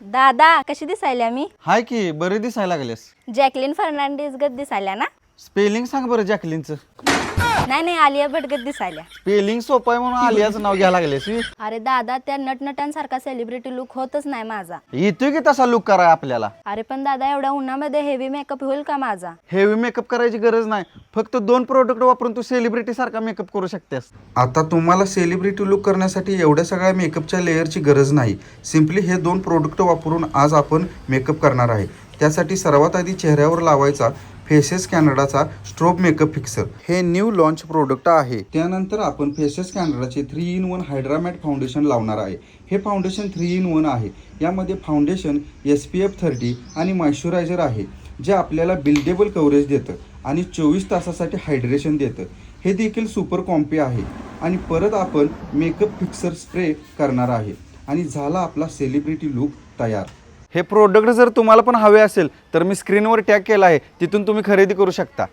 दादा कशी दिसायल्या मी? हाय की बरे दिसायला लागलेस. जॅकलिन फर्नांडिस गत दिसायल्या ना? स्पेलिंग सांग बरं जॅकलिनचं. नाही आलिया भट गत दिसायल्या. स्पेलिंग सोपं आहे म्हणून आलियाचं नाव घ्यायला लागलेस. अरे दादा त्या नटनटांसारखा सेलिब्रिटी लुक होतच नाही माझा. येतोय की तसा लुक कराय आपल्याला. अरे पण दादा एवढ्या उन्हामध्ये हेवी मेकअप होईल का माझा? हेवी मेकअप करायची गरज नाही. फक्त 2 प्रोडक्ट वापरून तू सेलिब्रिटी सारखा मेकअप करू शकतेस. आता तुम्हाला सेलिब्रिटी लुक करण्यासाठी एवढ्या सगळ्या मेकअपच्या लेअरची गरज नाही. सिम्पली हे 2 प्रोडक्ट वापरून आज आपण मेकअप करणार आहे. त्यासाठी सर्वात आधी चेहऱ्यावर लावायचा फेसेस कॅनडाचा स्ट्रोब मेकअप फिक्सर. हे न्यू लॉन्च प्रोडक्ट आहे. त्यानंतर आपण फेसेस कॅनडाचे 3-in-1 हायड्रा मॅट फाउंडेशन लावणार आहे. हे फाउंडेशन 3-in-1 आहे. यामध्ये फाउंडेशन SPF 30 आणि मॉइश्चरायझर आहे, जे आपल्याला बिल्डेबल कव्हरेज देतं आणि 24 तासासाठी हायड्रेशन देतं. हे देखील सुपर कॉम्पी आहे. आणि परत आपण मेकअप फिक्सर स्प्रे करणार आहे आणि झाला आपला सेलिब्रिटी लुक तयार. हे प्रोडक्ट जर तुम्हाला पण हवे असेल तर मी स्क्रीनवर टॅग केला आहे, तिथून तुम्ही खरेदी करू शकता.